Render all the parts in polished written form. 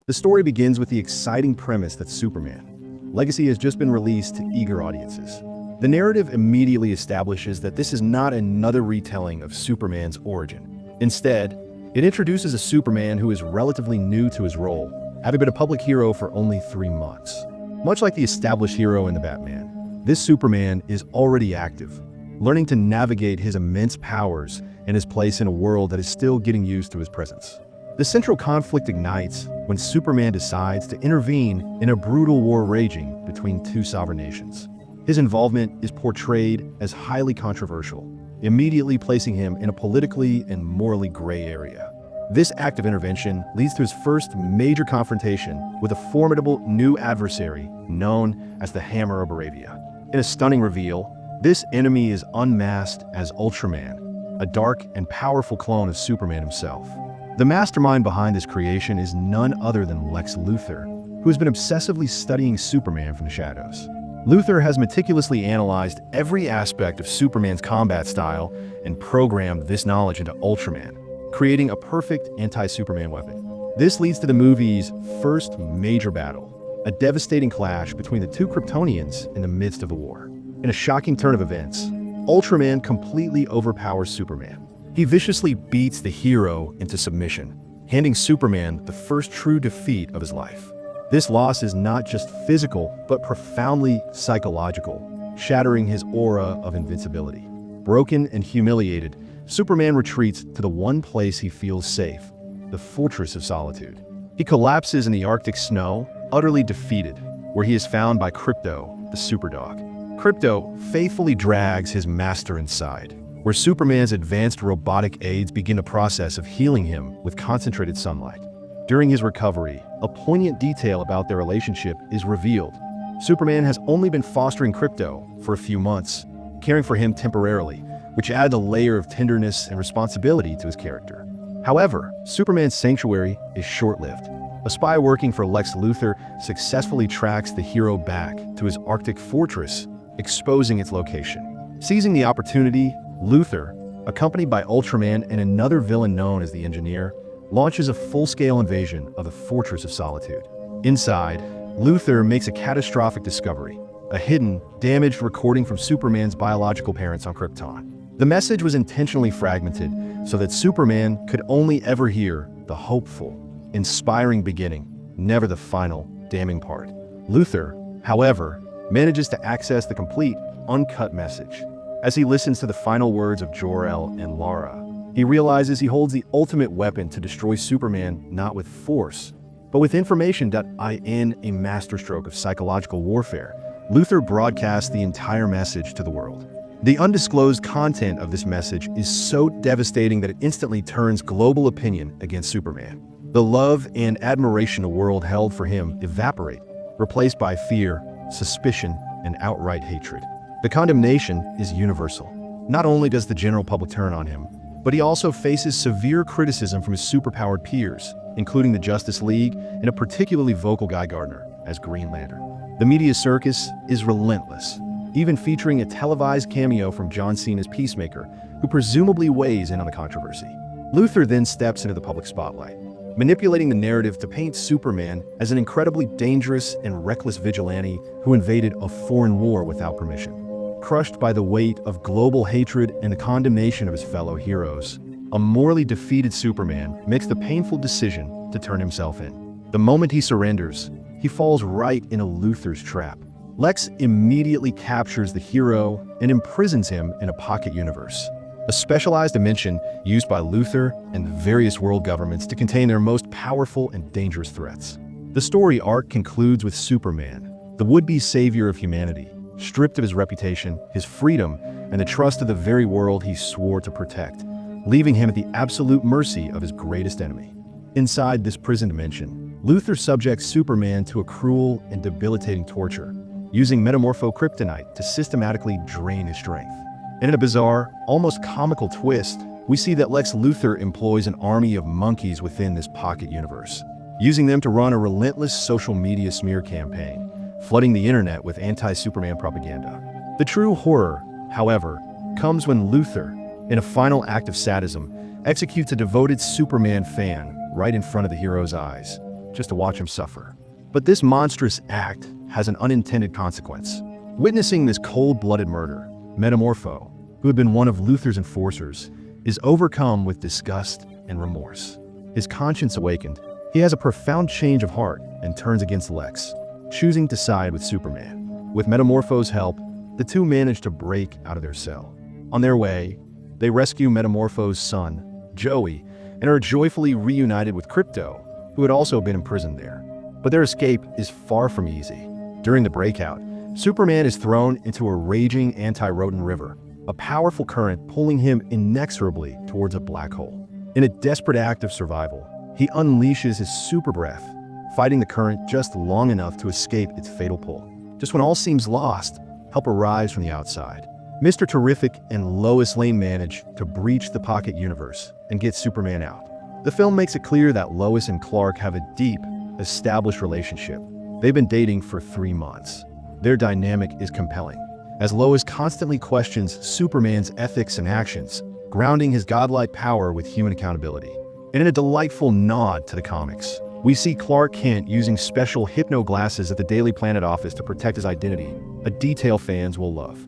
The story begins with the exciting premise that Superman Legacy has just been released to eager audiences. The narrative immediately establishes that this is not another retelling of Superman's origin. Instead, it introduces a Superman who is relatively new to his role, having been a public hero for only 3 months. Much like the established hero in the Batman, this Superman is already active, learning to navigate his immense powers and his place in a world that is still getting used to his presence. The central conflict ignites when Superman decides to intervene in a brutal war raging between 2 sovereign nations. His involvement is portrayed as highly controversial, immediately placing him in a politically and morally gray area. This act of intervention leads to his first major confrontation with a formidable new adversary known as the Hammer of Arabia. In a stunning reveal, this enemy is unmasked as Ultraman, a dark and powerful clone of Superman himself. The mastermind behind this creation is none other than Lex Luthor, who has been obsessively studying Superman from the shadows. Luthor has meticulously analyzed every aspect of Superman's combat style and programmed this knowledge into Ultraman, creating a perfect anti-Superman weapon. This leads to the movie's first major battle, a devastating clash between the 2 Kryptonians in the midst of the war. In a shocking turn of events, Ultraman completely overpowers Superman. He viciously beats the hero into submission, handing Superman the first true defeat of his life. This loss is not just physical, but profoundly psychological, shattering his aura of invincibility. Broken and humiliated, Superman retreats to the one place he feels safe, the Fortress of Solitude. He collapses in the Arctic snow, utterly defeated, where he is found by Krypto, the Superdog. Krypto faithfully drags his master inside, where Superman's advanced robotic aids begin a process of healing him with concentrated sunlight. During his recovery, a poignant detail about their relationship is revealed. Superman has only been fostering Krypto for a few months, caring for him temporarily, which adds a layer of tenderness and responsibility to his character. However, Superman's sanctuary is short-lived. A spy working for Lex Luthor successfully tracks the hero back to his Arctic fortress, exposing its location. Seizing the opportunity, Luthor, accompanied by Ultraman and another villain known as the Engineer, launches a full-scale invasion of the Fortress of Solitude. Inside, Luthor makes a catastrophic discovery, a hidden, damaged recording from Superman's biological parents on Krypton. The message was intentionally fragmented so that Superman could only ever hear the hopeful, inspiring beginning, never the final, damning part. Luthor, however, manages to access the complete, uncut message. As he listens to the final words of Jor-El and Lara, he realizes he holds the ultimate weapon to destroy Superman not with force, but with information. In a masterstroke of psychological warfare, Luthor broadcasts the entire message to the world. The undisclosed content of this message is so devastating that it instantly turns global opinion against Superman. The love and admiration the world held for him evaporate, replaced by fear, suspicion, and outright hatred. The condemnation is universal. Not only does the general public turn on him, but he also faces severe criticism from his superpowered peers, including the Justice League and a particularly vocal Guy Gardner as Green Lantern. The media circus is relentless, even featuring a televised cameo from John Cena's Peacemaker, who presumably weighs in on the controversy. Luthor then steps into the public spotlight, manipulating the narrative to paint Superman as an incredibly dangerous and reckless vigilante who invaded a foreign war without permission. Crushed by the weight of global hatred and the condemnation of his fellow heroes, a morally defeated Superman makes the painful decision to turn himself in. The moment he surrenders, he falls right into Luthor's trap. Lex immediately captures the hero and imprisons him in a pocket universe, a specialized dimension used by Luthor and the various world governments to contain their most powerful and dangerous threats. The story arc concludes with Superman, the would-be savior of humanity, stripped of his reputation, his freedom, and the trust of the very world he swore to protect, leaving him at the absolute mercy of his greatest enemy. Inside this prison dimension, Luthor subjects Superman to a cruel and debilitating torture, using metamorpho-kryptonite to systematically drain his strength. And in a bizarre, almost comical twist, we see that Lex Luthor employs an army of monkeys within this pocket universe, using them to run a relentless social media smear campaign, flooding the internet with anti-Superman propaganda. The true horror, however, comes when Luthor, in a final act of sadism, executes a devoted Superman fan right in front of the hero's eyes, just to watch him suffer. But this monstrous act has an unintended consequence. Witnessing this cold-blooded murder, Metamorpho, who had been one of Luther's enforcers, is overcome with disgust and remorse. His conscience awakened, he has a profound change of heart and turns against Lex, choosing to side with Superman. With Metamorpho's help, the two manage to break out of their cell. On their way, they rescue Metamorpho's son, Joey, and are joyfully reunited with Krypto, who had also been imprisoned there. But their escape is far from easy. During the breakout, Superman is thrown into a raging anti-rodent river, a powerful current pulling him inexorably towards a black hole. In a desperate act of survival, he unleashes his super breath, fighting the current just long enough to escape its fatal pull. Just when all seems lost, help arrives from the outside. Mr. Terrific and Lois Lane manage to breach the pocket universe and get Superman out. The film makes it clear that Lois and Clark have a deep, established relationship. They've been dating for 3 months. Their dynamic is compelling, as Lois constantly questions Superman's ethics and actions, grounding his godlike power with human accountability. And in a delightful nod to the comics, we see Clark Kent using special hypno glasses at the Daily Planet office to protect his identity, a detail fans will love.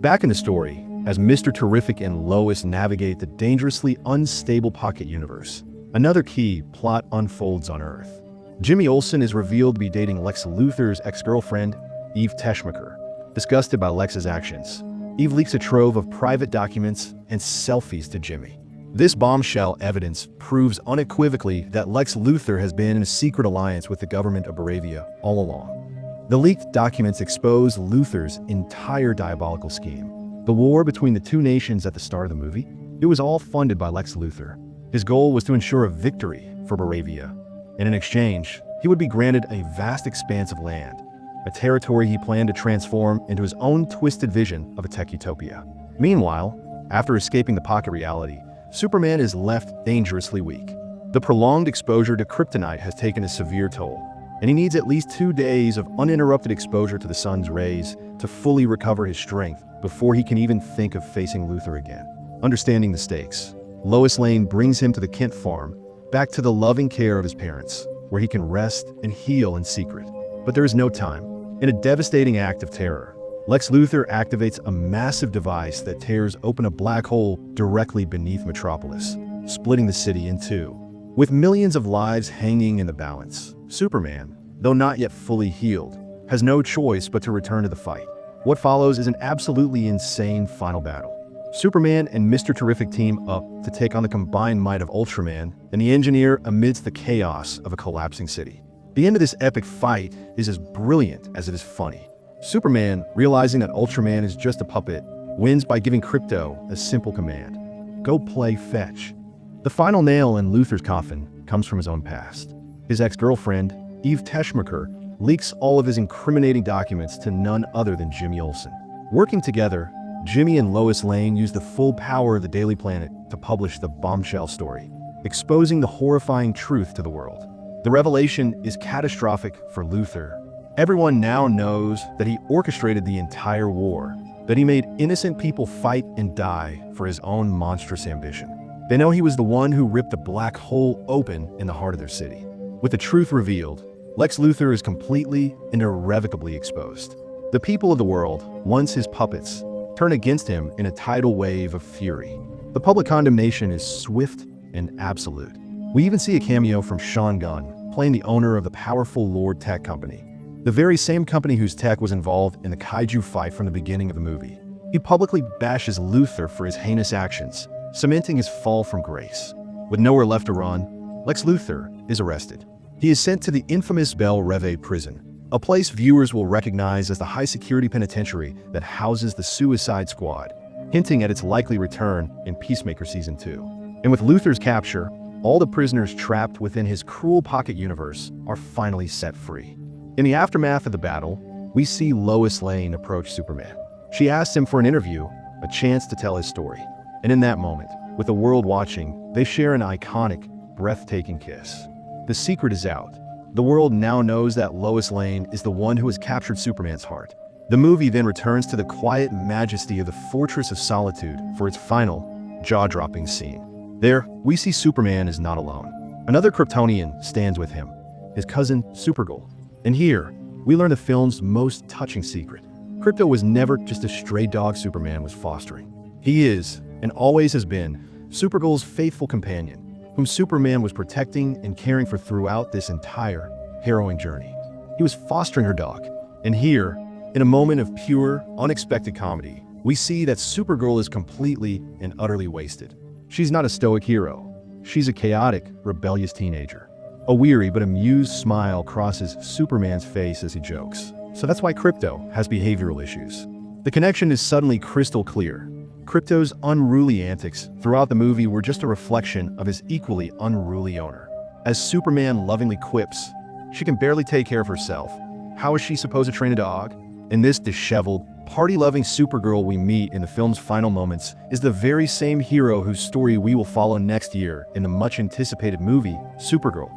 Back in the story, as Mr. Terrific and Lois navigate the dangerously unstable pocket universe, another key plot unfolds on Earth. Jimmy Olsen is revealed to be dating Lex Luthor's ex-girlfriend, Eve Teschmacher. Disgusted by Lex's actions, Eve leaks a trove of private documents and selfies to Jimmy. This bombshell evidence proves unequivocally that Lex Luthor has been in a secret alliance with the government of Baravia all along. The leaked documents expose Luthor's entire diabolical scheme. The war between the two nations at the start of the movie, it was all funded by Lex Luthor. His goal was to ensure a victory for Baravia, and in exchange, he would be granted a vast expanse of land, a territory he planned to transform into his own twisted vision of a tech utopia. Meanwhile, after escaping the pocket reality, Superman is left dangerously weak. The prolonged exposure to kryptonite has taken a severe toll, and he needs at least 2 days of uninterrupted exposure to the sun's rays to fully recover his strength before he can even think of facing Luthor again. Understanding the stakes, Lois Lane brings him to the Kent farm, back to the loving care of his parents, where he can rest and heal in secret. But there is no time. In a devastating act of terror, Lex Luthor activates a massive device that tears open a black hole directly beneath Metropolis, splitting the city in two. With millions of lives hanging in the balance, Superman, though not yet fully healed, has no choice but to return to the fight. What follows is an absolutely insane final battle. Superman and Mr. Terrific team up to take on the combined might of Ultraman and the Engineer amidst the chaos of a collapsing city. The end of this epic fight is as brilliant as it is funny. Superman, realizing that Ultraman is just a puppet, wins by giving Krypto a simple command: go play fetch. The final nail in Luthor's coffin comes from his own past. His ex-girlfriend, Eve Teschmacher, leaks all of his incriminating documents to none other than Jimmy Olsen. Working together, Jimmy and Lois Lane use the full power of the Daily Planet to publish the bombshell story, exposing the horrifying truth to the world. The revelation is catastrophic for Luthor. Everyone now knows that he orchestrated the entire war, that he made innocent people fight and die for his own monstrous ambition. They know he was the one who ripped the black hole open in the heart of their city. With the truth revealed, Lex Luthor is completely and irrevocably exposed. The people of the world, once his puppets, turn against him in a tidal wave of fury. The public condemnation is swift and absolute. We even see a cameo from Sean Gunn, playing the owner of the powerful Lord Tech Company, the very same company whose tech was involved in the kaiju fight from the beginning of the movie. He publicly bashes Luthor for his heinous actions, cementing his fall from grace. With nowhere left to run, Lex Luthor is arrested. He is sent to the infamous Belle Reve prison, a place viewers will recognize as the high-security penitentiary that houses the Suicide Squad, hinting at its likely return in Peacemaker Season 2. And with Luthor's capture, all the prisoners trapped within his cruel pocket universe are finally set free. In the aftermath of the battle, we see Lois Lane approach Superman. She asks him for an interview, a chance to tell his story. And in that moment, with the world watching, they share an iconic, breathtaking kiss. The secret is out. The world now knows that Lois Lane is the one who has captured Superman's heart. The movie then returns to the quiet majesty of the Fortress of Solitude for its final, jaw-dropping scene. There, we see Superman is not alone. Another Kryptonian stands with him. his cousin Supergirl. And here, we learn the film's most touching secret. Krypto was never just a stray dog Superman was fostering. He is, and always has been, Supergirl's faithful companion, whom Superman was protecting and caring for throughout this entire harrowing journey. He was fostering her dog. And here, in a moment of pure, unexpected comedy, we see that Supergirl is completely and utterly wasted. She's not a stoic hero. She's a chaotic, rebellious teenager. A weary but amused smile crosses Superman's face as he jokes. So that's why Krypto has behavioral issues. The connection is suddenly crystal clear. Krypto's unruly antics throughout the movie were just a reflection of his equally unruly owner. As Superman lovingly quips, "She can barely take care of herself. How is she supposed to train a dog?" And this disheveled, party-loving Supergirl we meet in the film's final moments is the very same hero whose story we will follow next year in the much-anticipated movie, Supergirl,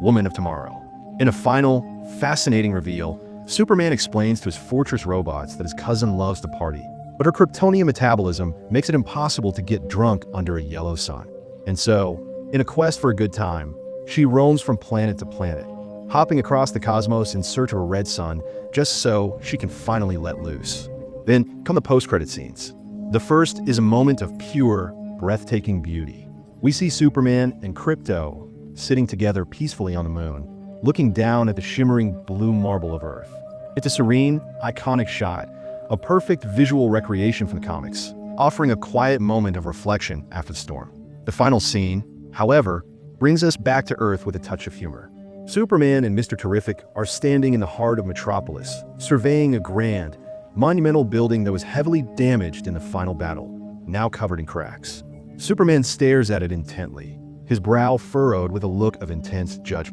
Woman of Tomorrow. In a final, fascinating reveal, Superman explains to his fortress robots that his cousin loves to party, but her Kryptonian metabolism makes it impossible to get drunk under a yellow sun. And so, in a quest for a good time, she roams from planet to planet, hopping across the cosmos in search of a red sun just so she can finally let loose. Then come the post-credit scenes. The first is a moment of pure, breathtaking beauty. We see Superman and Krypto sitting together peacefully on the moon, looking down at the shimmering blue marble of Earth. It's a serene, iconic shot, a perfect visual recreation from the comics, offering a quiet moment of reflection after the storm. The final scene, however, brings us back to Earth with a touch of humor. Superman and Mr. Terrific are standing in the heart of Metropolis, surveying a grand, monumental building that was heavily damaged in the final battle, now covered in cracks. Superman stares at it intently, his brow furrowed with a look of intense judgment.